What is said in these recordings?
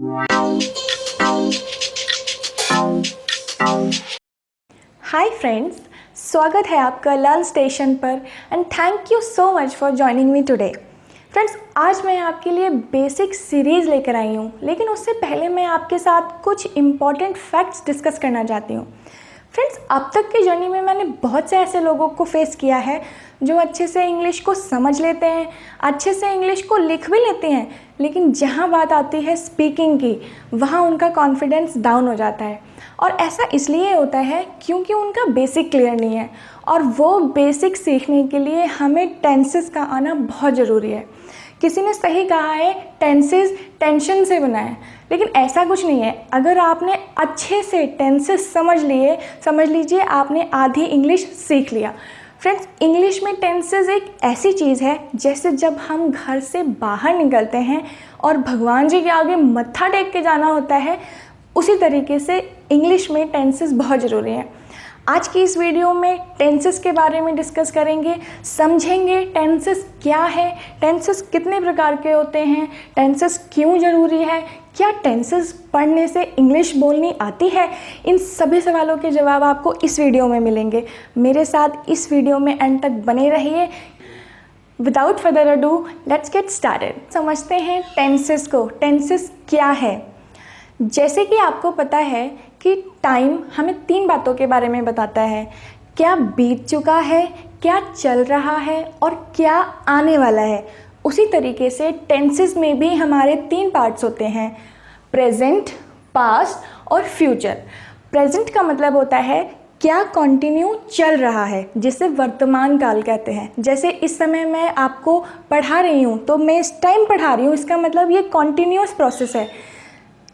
Hi friends, स्वागत है आपका लर्न स्टेशन पर and thank you so much for joining me today. Friends, आज मैं आपके लिए बेसिक सीरीज़ लेकर आई हूँ, लेकिन उससे पहले मैं आपके साथ कुछ इम्पॉर्टेंट फैक्ट्स डिस्कस करना चाहती हूँ। फ्रेंड्स, अब तक की जर्नी में मैंने बहुत से ऐसे लोगों को फेस किया है जो अच्छे से इंग्लिश को समझ लेते हैं, अच्छे से इंग्लिश को लिख भी लेते हैं, लेकिन जहाँ बात आती है स्पीकिंग की, वहाँ उनका कॉन्फिडेंस डाउन हो जाता है। और ऐसा इसलिए होता है क्योंकि उनका बेसिक क्लियर नहीं है, और वो बेसिक सीखने के लिए हमें टेंसेस का आना बहुत ज़रूरी है। किसी ने सही कहा है, टेंसेस टेंशन से बना है, लेकिन ऐसा कुछ नहीं है। अगर आपने अच्छे से टेंसेस समझ लीजिए आपने आधी इंग्लिश सीख लिया। फ्रेंड्स, इंग्लिश में टेंसेस एक ऐसी चीज़ है जैसे जब हम घर से बाहर निकलते हैं और भगवान जी के आगे मत्था टेक के जाना होता है, उसी तरीके से इंग्लिश में टेंसेस बहुत ज़रूरी हैं। आज की इस वीडियो में टेंसेस के बारे में डिस्कस करेंगे, समझेंगे टेंसेस क्या है, टेंसेस कितने प्रकार के होते हैं, टेंसेस क्यों ज़रूरी है, क्या टेंसेस पढ़ने से इंग्लिश बोलनी आती है। इन सभी सवालों के जवाब आपको इस वीडियो में मिलेंगे। मेरे साथ इस वीडियो में एंड तक बने रहिए। Without further ado, let's get started. समझते हैं टेंसेस को। टेंसेस क्या है? जैसे कि आपको पता है कि टाइम हमें 3 बातों के बारे में बताता है। क्या बीत चुका है, क्या चल रहा है और क्या आने वाला है। उसी तरीके से टेंसेस में भी हमारे 3 पार्ट्स होते हैं, प्रेजेंट, पास्ट और फ्यूचर। प्रेजेंट का मतलब होता है क्या कंटिन्यू चल रहा है, जिसे वर्तमान काल कहते हैं। जैसे इस समय मैं आपको पढ़ा रही हूँ, तो मैं इस टाइम पढ़ा रही हूँ, इसका मतलब ये कॉन्टीन्यूअस प्रोसेस है।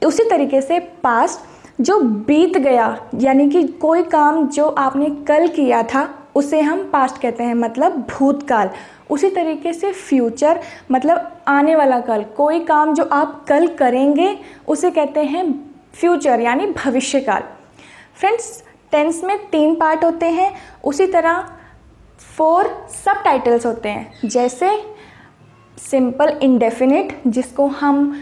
उसी तरीके से पास्ट जो बीत गया, यानी कि कोई काम जो आपने कल किया था उसे हम पास्ट कहते हैं, मतलब भूतकाल। उसी तरीके से फ्यूचर मतलब आने वाला कल, कोई काम जो आप कल करेंगे उसे कहते हैं फ्यूचर यानी भविष्यकाल। फ्रेंड्स, टेंस में 3 पार्ट होते हैं। उसी तरह 4 सब टाइटल्स होते हैं, जैसे सिंपल इंडेफिनिट, जिसको हम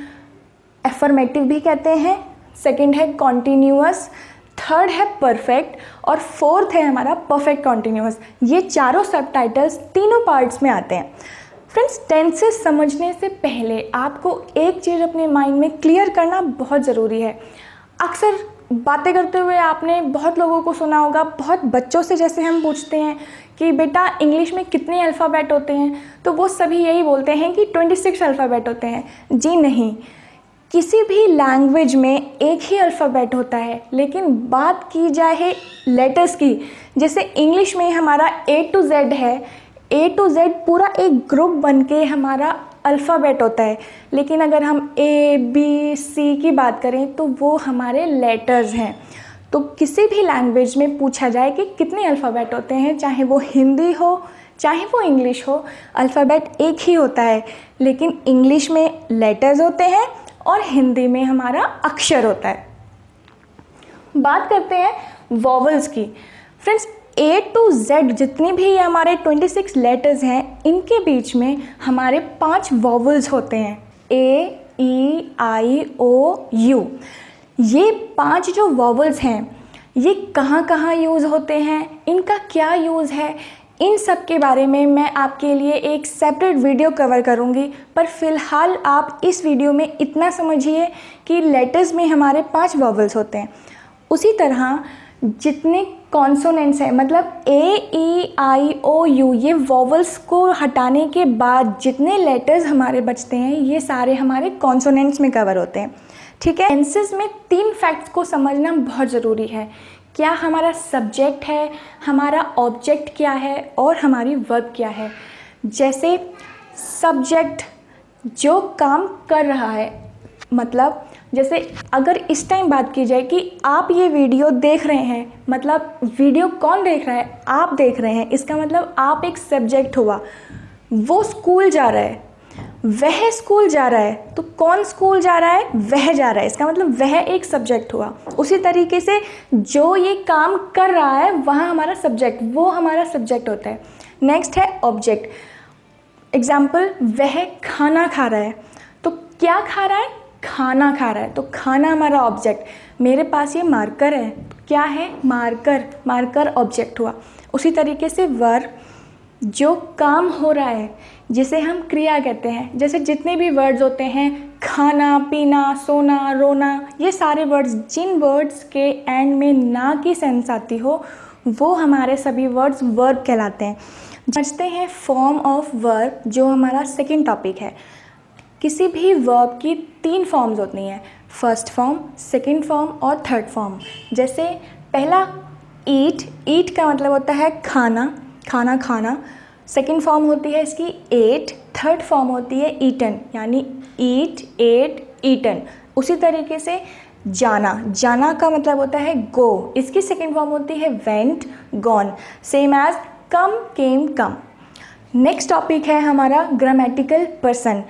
एफर्मेटिव भी कहते हैं, सेकंड है कॉन्टीन्यूअस, थर्ड है परफेक्ट और फोर्थ है हमारा परफेक्ट कॉन्टीन्यूअस। ये चारों सब टाइटल्स तीनों पार्ट्स में आते हैं। फ्रेंड्स, टेंसेस समझने से पहले आपको एक चीज़ अपने माइंड में क्लियर करना बहुत ज़रूरी है। अक्सर बातें करते हुए आपने बहुत लोगों को सुना होगा, बहुत बच्चों से जैसे हम पूछते हैं कि बेटा इंग्लिश में कितने अल्फ़ाबेट होते हैं, तो वो सभी यही बोलते हैं कि 26 अल्फ़ाबेट होते हैं। जी नहीं, किसी भी लैंग्वेज में एक ही अल्फ़ाबेट होता है, लेकिन बात की जाए लेटर्स की, जैसे इंग्लिश में हमारा A to Z है, A to Z पूरा एक ग्रुप बन के हमारा अल्फ़ाबेट होता है। लेकिन अगर हम A, B, C की बात करें तो वो हमारे लेटर्स हैं। तो किसी भी लैंग्वेज में पूछा जाए कि कितने अल्फ़ाबेट होते हैं, चाहे वो हिंदी हो चाहे वो इंग्लिश हो, अल्फ़ाबेट एक ही होता है, लेकिन इंग्लिश में लेटर्स होते हैं और हिंदी में हमारा अक्षर होता है। बात करते हैं वॉवल्स की। फ्रेंड्स, A to Z जितनी भी हमारे 26 लेटर्स हैं, इनके बीच में हमारे 5 वॉवल्स होते हैं, A, E, I, O, U। ये 5 जो वॉवल्स हैं, ये कहाँ कहाँ यूज़ होते हैं, इनका क्या यूज़ है, इन सब के बारे में मैं आपके लिए एक सेपरेट वीडियो कवर करूंगी। पर फिलहाल आप इस वीडियो में इतना समझिए कि लेटर्स में हमारे 5 वॉवल्स होते हैं। उसी तरह जितने कॉन्सोनेंट्स हैं, मतलब A, E, I, O, U, ये वॉवल्स को हटाने के बाद जितने लेटर्स हमारे बचते हैं, ये सारे हमारे कॉन्सोनेंट्स में कवर होते हैं। ठीक है। टेंसेस में 3 फैक्ट्स को समझना बहुत ज़रूरी है। क्या हमारा सब्जेक्ट है, हमारा ऑब्जेक्ट क्या है और हमारी वर्ब क्या है। जैसे सब्जेक्ट जो काम कर रहा है, मतलब जैसे अगर इस टाइम बात की जाए कि आप ये वीडियो देख रहे हैं, मतलब वीडियो कौन देख रहा है, आप देख रहे हैं, इसका मतलब आप एक सब्जेक्ट हुआ। वो स्कूल जा रहा है, वह स्कूल जा रहा है, तो कौन स्कूल जा रहा है, वह जा रहा है, इसका मतलब वह एक सब्जेक्ट हुआ। उसी तरीके से जो ये काम कर रहा है वहाँ हमारा सब्जेक्ट, वो हमारा सब्जेक्ट होता है। नेक्स्ट है ऑब्जेक्ट। एग्जाम्पल, वह खाना खा रहा है, तो क्या खा रहा है, खाना खा रहा है, तो खाना हमारा ऑब्जेक्ट। मेरे पास ये मार्कर है, तो क्या है? मार्कर। मार्कर ऑब्जेक्ट हुआ। उसी तरीके से वर्ब, जो काम हो रहा है जिसे हम क्रिया कहते हैं। जैसे जितने भी वर्ड्स होते हैं, खाना, पीना, सोना, रोना, ये सारे वर्ड्स, जिन वर्ड्स के एंड में ना की सेंस आती हो वो हमारे सभी वर्ड्स वर्ब कहलाते हैं। समझते हैं फॉर्म ऑफ वर्ब, जो हमारा सेकंड टॉपिक है। किसी भी वर्ब की 3 फॉर्म्स होती हैं, फर्स्ट फॉर्म, सेकंड फॉर्म और थर्ड फॉर्म। जैसे पहला ईट, ईट का मतलब होता है खाना, खाना खाना। सेकंड फॉर्म होती है इसकी एट, थर्ड फॉर्म होती है ईटन, यानी ईट, एट, ईटन। उसी तरीके से जाना, जाना का मतलब होता है गो, इसकी सेकंड फॉर्म होती है वेंट, गॉन। सेम एज कम, केम, कम। नेक्स्ट टॉपिक है हमारा ग्रामेटिकल पर्सन।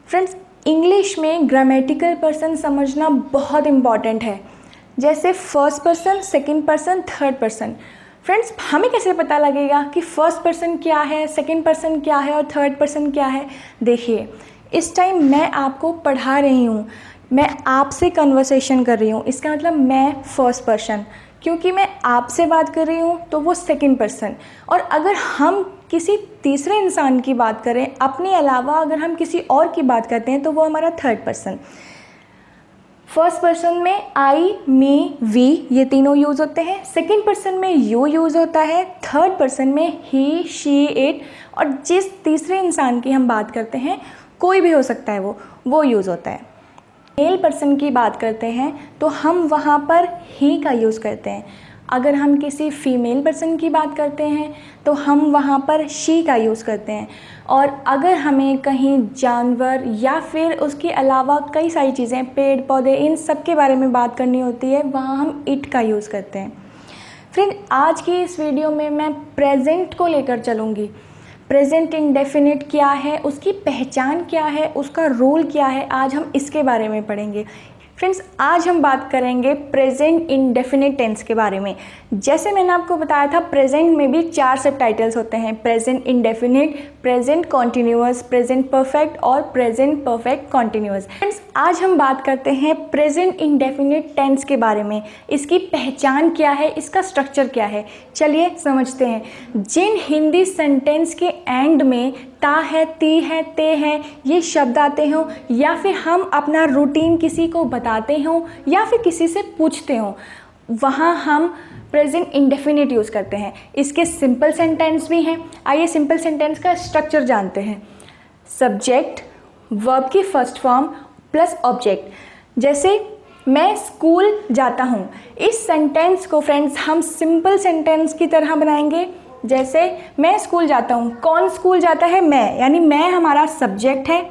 फ्रेंड्स, इंग्लिश में ग्रामेटिकल पर्सन समझना बहुत इम्पॉर्टेंट है। जैसे first person, second person, third person. Friends, हमें कैसे पता लगेगा कि फर्स्ट पर्सन क्या है, सेकंड पर्सन क्या है और थर्ड पर्सन क्या है? देखिए, इस टाइम मैं आपको पढ़ा रही हूँ, मैं आपसे कन्वर्सेशन कर रही हूँ, इसका मतलब मैं फर्स्ट पर्सन। क्योंकि मैं आपसे बात कर रही हूँ तो वो सेकंड पर्सन। और अगर हम किसी तीसरे इंसान की बात करें, अपने अलावा अगर हम किसी और की बात करते हैं, तो वो हमारा थर्ड पर्सन। फर्स्ट पर्सन में आई, मी, वी, ये तीनों यूज़ होते हैं। सेकंड पर्सन में यू यूज़ होता है। थर्ड पर्सन में ही, शी, इट। और जिस तीसरे इंसान की हम बात करते हैं, कोई भी हो सकता है वो यूज़ होता है। मेल पर्सन की बात करते हैं तो हम वहाँ पर ही का यूज़ करते हैं। अगर हम किसी फीमेल पर्सन की बात करते हैं तो हम वहाँ पर शी का यूज़ करते हैं। और अगर हमें कहीं जानवर या फिर उसके अलावा कई सारी चीज़ें, पेड़ पौधे, इन सब के बारे में बात करनी होती है, वहाँ हम इट का यूज़ करते हैं। फ्रेंड, आज की इस वीडियो में मैं प्रेजेंट को लेकर चलूँगी। प्रेजेंट इंडेफिनिट क्या है, उसकी पहचान क्या है, उसका रूल क्या है, आज हम इसके बारे में पढ़ेंगे। फ्रेंड्स, आज हम बात करेंगे प्रेजेंट इंडेफिनिट टेंस के बारे में। जैसे मैंने आपको बताया था, प्रेजेंट में भी 4 सब टाइटल्स होते हैं, present indefinite, present continuous, present perfect और प्रेजेंट परफेक्ट कॉन्टिन्यूअस। फ्रेंड्स, आज हम बात करते हैं प्रेजेंट इंडेफिनिट टेंस के बारे में। इसकी पहचान क्या है, इसका स्ट्रक्चर क्या है, चलिए समझते हैं। जिन हिंदी सेंटेंस के एंड में ता है, ती है, ते है, ये शब्द आते हों, या फिर हम अपना रूटीन किसी को बताते हों या फिर किसी से पूछते हों, वहाँ हम प्रेजेंट इंडेफिनिट यूज़ करते हैं। इसके सिंपल सेंटेंस भी हैं। आइए सिंपल सेंटेंस का स्ट्रक्चर जानते हैं। सब्जेक्ट, वर्ब की फर्स्ट फॉर्म प्लस ऑब्जेक्ट। जैसे मैं स्कूल जाता हूँ, इस सेंटेंस को फ्रेंड्स हम सिंपल सेंटेंस की तरह बनाएंगे। जैसे मैं स्कूल जाता हूँ, कौन स्कूल जाता है? मैं, यानी मैं हमारा सब्जेक्ट है।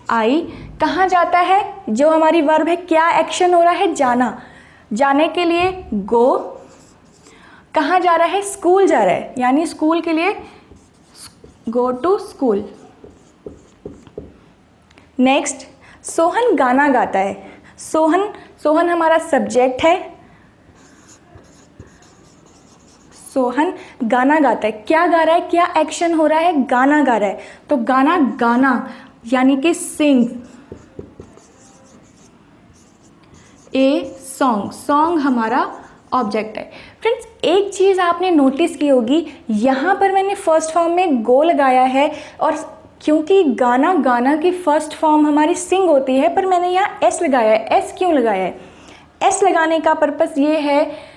आई, कहाँ जाता है, जो हमारी वर्ब है, क्या एक्शन हो रहा है? जाना, जाने के लिए गो। कहाँ जा रहा है? स्कूल जा रहा है, यानी स्कूल के लिए go to school. Next, Sohan गाना गाता है। सोहन, सोहन हमारा सब्जेक्ट है। सोहन गाना गाता है, क्या गा रहा है, क्या एक्शन हो रहा है? गाना गा रहा है, तो गाना, गाना यानी कि सिंग। ए सॉन्ग, सॉन्ग हमारा ऑब्जेक्ट है। फ्रेंड्स, एक चीज़ आपने नोटिस की होगी, यहाँ पर मैंने फर्स्ट फॉर्म में गो लगाया है, और क्योंकि गाना, गाना की फर्स्ट फॉर्म हमारी सिंग होती है, पर मैंने यहाँ एस लगाया है। एस क्यों लगाया है? एस लगाने का पर्पस ये है,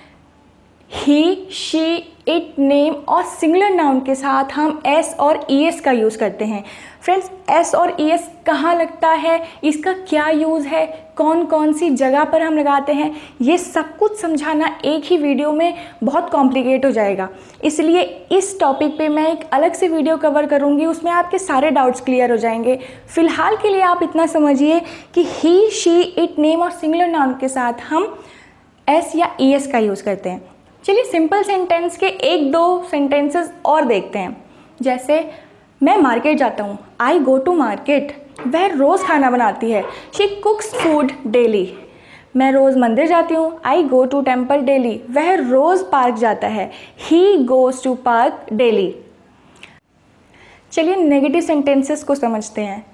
ही, शी, इट, नेम और सिंगुलर नाउन के साथ हम एस और ई एस का यूज़ करते हैं। फ्रेंड्स, एस और ई एस कहाँ लगता है, इसका क्या यूज़ है, कौन कौन सी जगह पर हम लगाते हैं, ये सब कुछ समझाना एक ही वीडियो में बहुत कॉम्प्लिकेट हो जाएगा। इसलिए इस टॉपिक पे मैं एक अलग से वीडियो कवर करूँगी, उसमें आपके सारे डाउट्स क्लियर हो जाएंगे। फ़िलहाल के लिए आप इतना समझिए कि ही, शी, इट, नेम और सिंगुलर नाउन के साथ हम एस या ई एस का यूज़ करते हैं। चलिए सिंपल सेंटेंस के 1-2 सेंटेंसेस और देखते हैं। जैसे मैं मार्केट जाता हूँ, आई गो टू मार्केट। वह रोज़ खाना बनाती है, शी कुक्स फूड डेली। मैं रोज़ मंदिर जाती हूँ, I go to temple daily. वह रोज़ पार्क जाता है, he goes to park daily. चलिए नेगेटिव सेंटेंसेस को समझते हैं।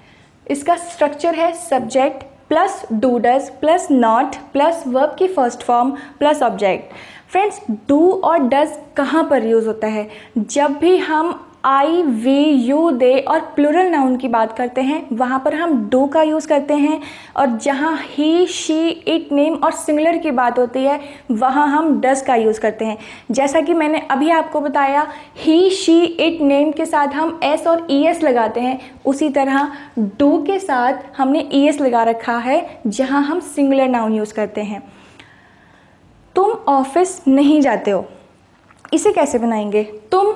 इसका स्ट्रक्चर है subject plus do does plus not plus verb की first form plus object. Friends, do और डज कहाँ पर यूज़ होता है? जब भी हम आई, वी, यू, दे और प्लूरल नाउन की बात करते हैं वहाँ पर हम डू का यूज़ करते हैं, और जहाँ ही, शी, इट, नेम और सिंगुलर की बात होती है वहाँ हम डज का यूज़ करते हैं। जैसा कि मैंने अभी आपको बताया, ही, शी, इट, नेम के साथ हम एस और ई एस लगाते हैं, उसी तरह डू के साथ हमने ई एस लगा रखा है जहाँ हम सिंगुलर नाउन यूज़ करते हैं। तुम ऑफिस नहीं जाते हो, इसे कैसे बनाएंगे? तुम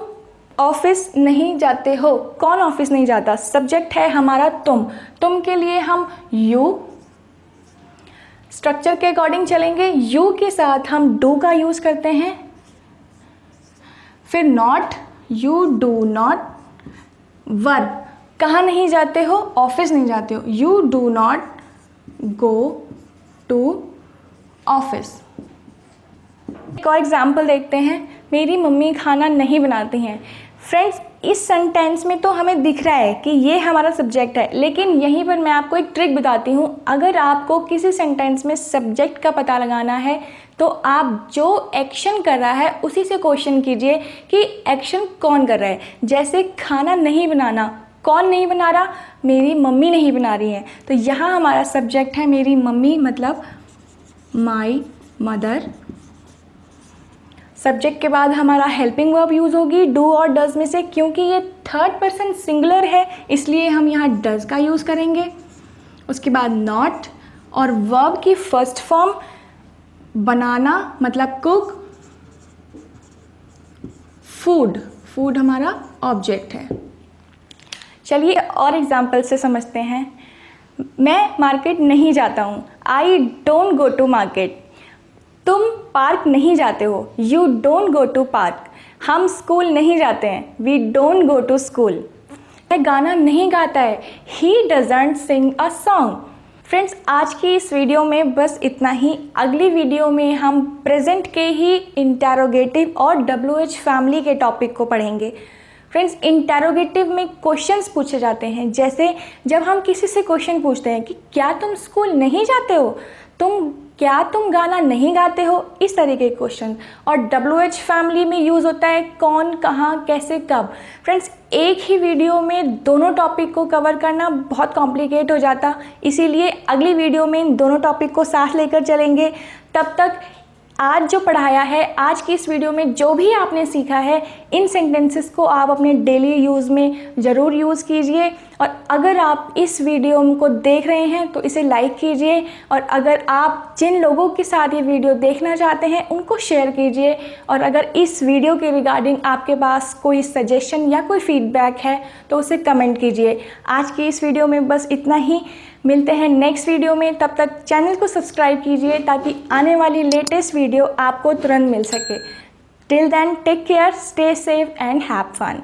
ऑफिस नहीं जाते हो, कौन ऑफिस नहीं जाता? सब्जेक्ट है हमारा तुम के लिए हम यू, स्ट्रक्चर के अकॉर्डिंग चलेंगे। यू के साथ हम डू का यूज़ करते हैं, फिर not, you do not. Verb, कहाँ नहीं जाते हो? ऑफिस नहीं जाते हो, you do not go to office. एक और एग्जाम्पल देखते हैं, मेरी मम्मी खाना नहीं बनाती हैं। फ्रेंड्स, इस सेंटेंस में तो हमें दिख रहा है कि ये हमारा सब्जेक्ट है, लेकिन यहीं पर मैं आपको एक ट्रिक बताती हूँ। अगर आपको किसी सेंटेंस में सब्जेक्ट का पता लगाना है तो आप जो एक्शन कर रहा है उसी से क्वेश्चन कीजिए कि एक्शन कौन कर रहा है। जैसे खाना नहीं बनाना, कौन नहीं बना रहा? मेरी मम्मी नहीं बना रही है, तो यहाँ हमारा सब्जेक्ट है मेरी मम्मी, मतलब माई मदर। सब्जेक्ट के बाद हमारा हेल्पिंग वर्ब यूज़ होगी डू और डज में से, क्योंकि ये थर्ड पर्सन सिंगुलर है इसलिए हम यहाँ डज का यूज़ करेंगे। उसके बाद नॉट और वर्ब की फर्स्ट फॉर्म बनाना मतलब कुक, फूड हमारा ऑब्जेक्ट है। चलिए और एग्जाम्पल से समझते हैं। मैं मार्केट नहीं जाता हूँ, I don't go to market. तुम पार्क नहीं जाते हो, you don't go to park. हम स्कूल नहीं जाते हैं, we don't go to school. वह गाना नहीं गाता है, he doesn't sing a song. Friends, आज की इस वीडियो में बस इतना ही। अगली वीडियो में हम प्रेजेंट के ही इंटेरोगेटिव और WH फैमिली के टॉपिक को पढ़ेंगे। फ्रेंड्स, इंटेरोगेटिव में क्वेश्चंस पूछे जाते हैं, जैसे जब हम किसी से क्वेश्चन पूछते हैं कि क्या तुम स्कूल नहीं जाते हो, क्या तुम गाना नहीं गाते हो, इस तरीके के क्वेश्चन। और WH फैमिली में यूज़ होता है कौन, कहाँ, कैसे, कब। फ्रेंड्स, एक ही वीडियो में दोनों टॉपिक को कवर करना बहुत कॉम्प्लिकेट हो जाता, इसीलिए अगली वीडियो में इन दोनों टॉपिक को साथ लेकर चलेंगे। तब तक आज जो पढ़ाया है, आज की इस वीडियो में जो भी आपने सीखा है, इन सेंटेंसेस को आप अपने डेली यूज़ में ज़रूर यूज़ कीजिए। और अगर आप इस वीडियो को देख रहे हैं तो इसे लाइक कीजिए, और अगर आप जिन लोगों के साथ ये वीडियो देखना चाहते हैं उनको शेयर कीजिए। और अगर इस वीडियो के रिगार्डिंग आपके पास कोई सजेशन या कोई फीडबैक है तो उसे कमेंट कीजिए। आज की इस वीडियो में बस इतना ही, मिलते हैं नेक्स्ट वीडियो में। तब तक चैनल को सब्सक्राइब कीजिए ताकि आने वाली लेटेस्ट वीडियो आपको तुरंत मिल सके। Till then, take care, stay safe and have fun.